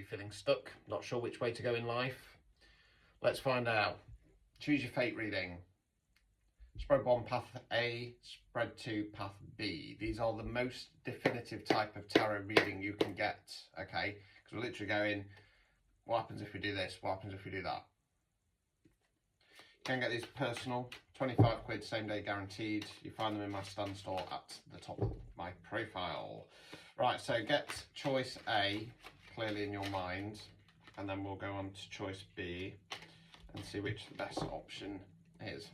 feeling stuck, not sure which way to go in life? Let's find out. Choose your fate reading. Spread 1, path A, spread 2, path B. These are the most definitive type of tarot reading you can get, okay? Because we're literally going, what happens if we do this? What happens if we do that? You can get these personal, 25 quid, same day guaranteed. You find them in my stand store at the top of my profile. Right, so get choice A clearly in your mind, and then we'll go on to choice B and see which the best option is.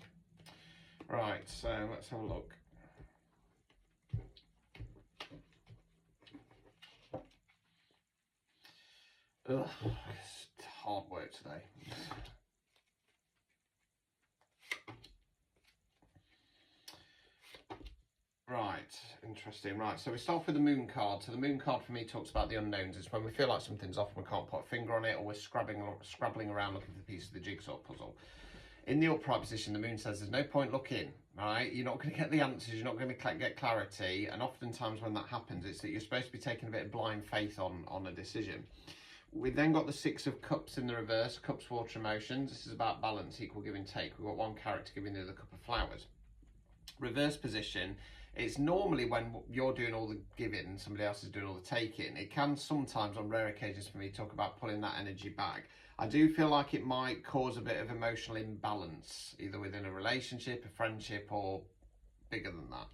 Right, so let's have a look. Ugh, it's hard work today. Right, interesting. Right, so we start with the moon card. So the moon card for me talks about the unknowns. It's when we feel like something's off and we can't put a finger on it, or we're scrabbling around looking for the piece of the jigsaw puzzle. In the upright position, the moon says there's no point looking, right? You're not going to get the answers, you're not going to get clarity, and oftentimes when that happens, it's that you're supposed to be taking a bit of blind faith on a decision. We've then got the 6 of Cups in the reverse, Cups, water, emotions. This is about balance, equal give and take. We've got one character giving the other cup of flowers. Reverse position, it's normally when you're doing all the giving, somebody else is doing all the taking. It can sometimes, on rare occasions for me, talk about pulling that energy back. I do feel like it might cause a bit of emotional imbalance, either within a relationship, a friendship, or bigger than that.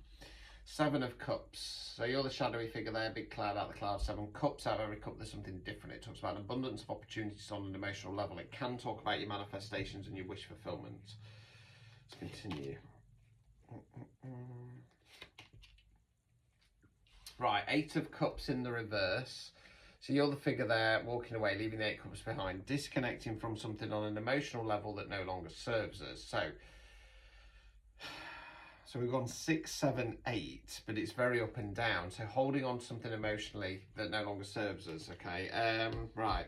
7 of Cups. So you're the shadowy figure there, big cloud out the cloud. 7 cups, out of every cup there's something different. It talks about an abundance of opportunities on an emotional level. It can talk about your manifestations and your wish fulfillment. Let's continue. Right, 8 of Cups in the reverse. So you're the figure there, walking away, leaving the 8 cups behind, disconnecting from something on an emotional level that no longer serves us. So we've gone 6, 7, 8, but it's very up and down. So holding on to something emotionally that no longer serves us, okay? Right.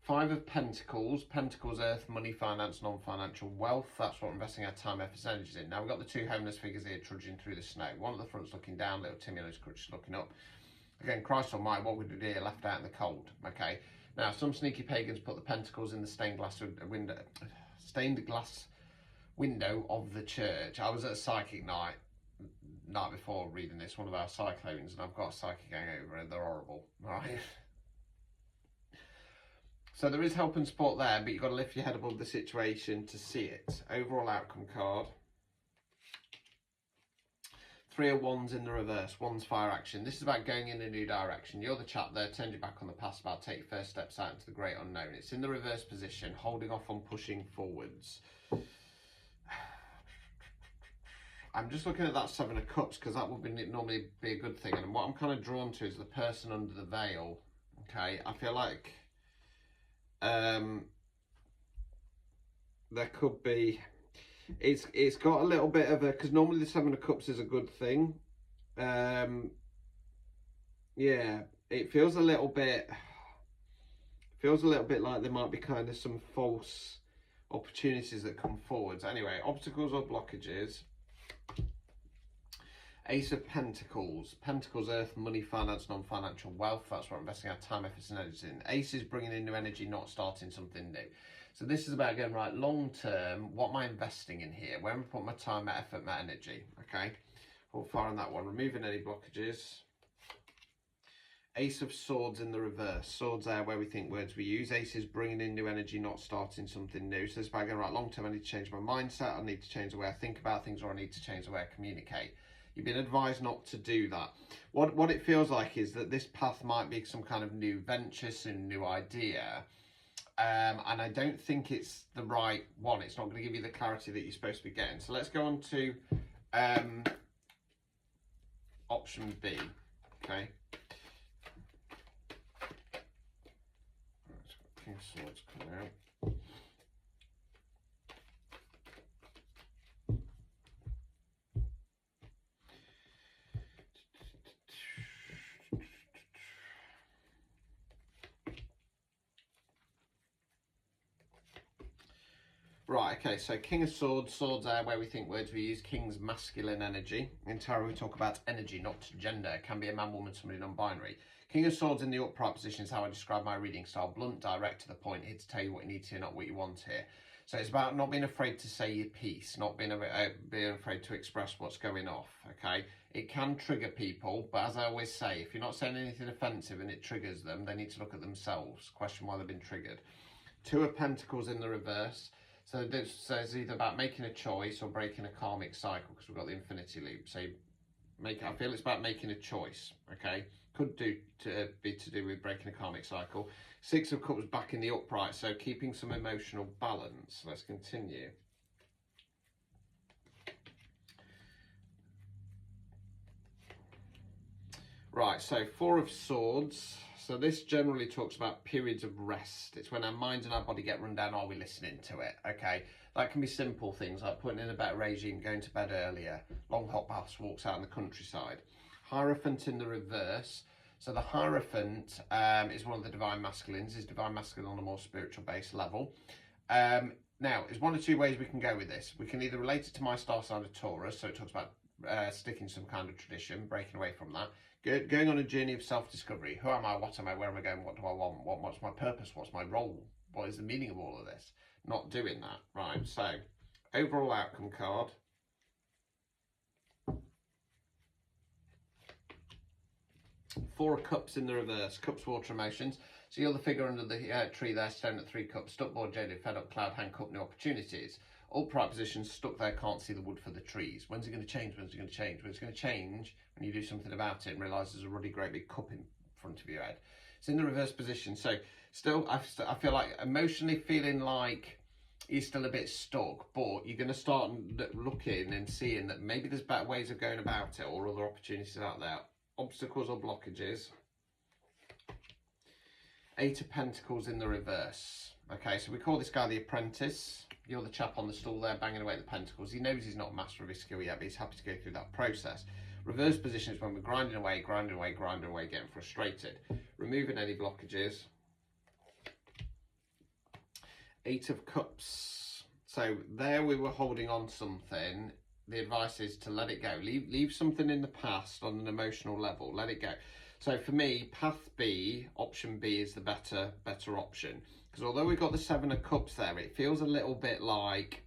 5 of Pentacles. Pentacles, earth, money, finance, non-financial wealth. That's what we're investing our time, efforts, energies in. Now we've got the 2 homeless figures here trudging through the snow. One at the front's looking down, little Timmy on his crutches looking up. Again, Christ almighty, what would we do here? Left out in the cold, okay? Now, some sneaky pagans put the pentacles in the stained glass window of the church. I was at a psychic night before reading this, one of our cyclones, and I've got a psychic hangover, and they're horrible, right? So there is help and support there, but you've got to lift your head above the situation to see it. Overall outcome card. 3 of Wands in the reverse. Wands, fire action. This is about going in a new direction. You're the chap there, turned your back on the past, about take your first steps out into the great unknown. It's in the reverse position, holding off on pushing forwards. I'm just looking at that 7 of Cups, because that would normally be a good thing. And what I'm kind of drawn to is the person under the veil. Okay, I feel like there could be, it's got a little bit of a, because normally the 7 of Cups is a good thing. Yeah, it feels a little bit like there might be kind of some false opportunities that come forwards. Anyway, obstacles or blockages. Ace of Pentacles. Pentacles, earth, money, finance, non-financial wealth. That's what we're investing our time, efforts and energies in. Ace is bringing in new energy, not starting something new. So this is about going, right, long term, what am I investing in here? Where am I putting my time, my effort, my energy? Okay, hold fire on that one. Removing any blockages. Ace of Swords in the reverse. Swords there where we think words we use. Ace is bringing in new energy, not starting something new. So this is about going, right, long term, I need to change my mindset. I need to change the way I think about things, or I need to change the way I communicate. You've been advised not to do that. What it feels like is that this path might be some kind of new venture, some new idea. And I don't think it's the right one. It's not going to give you the clarity that you're supposed to be getting. So let's go on to option B. Okay. King of Swords coming out. Right, okay, so King of Swords, swords are where we think words, we use King's masculine energy. In tarot we talk about energy, not gender. It can be a man, woman, somebody non-binary. King of Swords in the upright position is how I describe my reading style. Blunt, direct, to the point, here to tell you what you need to hear, not what you want to hear. So it's about not being afraid to say your piece, not being afraid to express what's going off, okay? It can trigger people, but as I always say, if you're not saying anything offensive and it triggers them, they need to look at themselves, question why they've been triggered. Two of Pentacles in the reverse. So it's either about making a choice or breaking a karmic cycle, because we've got the infinity loop. So I feel it's about making a choice, okay? Could be to do with breaking a karmic cycle. Six of Cups back in the upright, so keeping some emotional balance. Let's continue. Right, so Four of Swords. So this generally talks about periods of rest. It's when our mind and our body get run down, are we listening to it? Okay, that can be simple things like putting in a better regime, going to bed earlier, long hot baths, walks out in the countryside. Hierophant in the reverse. So the Hierophant is one of the divine masculines, is divine masculine on a more spiritual based level. Now, there's one or two ways we can go with this. We can either relate it to my star sign of Taurus, so it talks about sticking to some kind of tradition, breaking away from that. Going on a journey of self-discovery. Who am I? What am I? Where am I going? What do I want? What's my purpose? What's my role? What is the meaning of all of this? Not doing that, right? So, overall outcome card. Four of Cups in the reverse. Cups, water, emotions. So you're the figure under the tree there, staring at 3 cups. Stuck, bored, jaded, fed up, cloud, handcuffed, new opportunities. Upright position, stuck there, can't see the wood for the trees. When's it going to change? When's it going to change? Well, it's going to change when you do something about it and realise there's a ruddy, great big cup in front of your head. It's in the reverse position. So still, I feel like emotionally feeling like you're still a bit stuck, but you're going to start looking and seeing that maybe there's better ways of going about it or other opportunities out there. Obstacles or blockages. 8 of Pentacles in the reverse. Okay, so we call this guy the apprentice. You're the chap on the stool there banging away at the pentacles. He knows he's not master of his skill yet, but he's happy to go through that process. Reverse position is when we're grinding away, getting frustrated. Removing any blockages. 8 of Cups. So there we were holding on something. The advice is to let it go. Leave something in the past on an emotional level. Let it go. So for me, path B, option B is the better option. Because although we've got the 7 of Cups there, it feels a little bit like,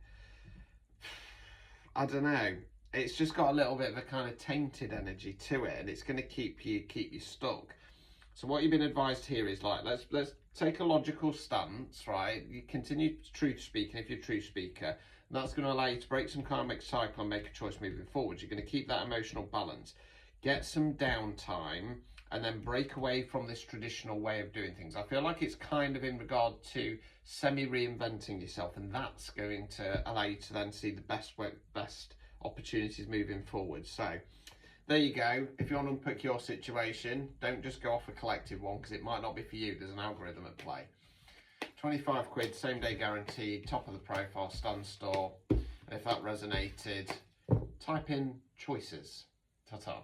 I don't know, it's just got a little bit of a kind of tainted energy to it, and it's going to keep you stuck. So what you've been advised here is like, let's take a logical stance, right? You continue truth speaking if you're a truth speaker. And that's going to allow you to break some karmic cycle and make a choice moving forward. You're going to keep that emotional balance, get some downtime, and then break away from this traditional way of doing things. I feel like it's kind of in regard to semi-reinventing yourself, and that's going to allow you to then see the best opportunities moving forward. So there you go. If you want to unpick your situation, don't just go off a collective one, because it might not be for you. There's an algorithm at play. 25 quid, same day guaranteed, top of the profile, Stan Store. And if that resonated, type in choices. Ta-ta.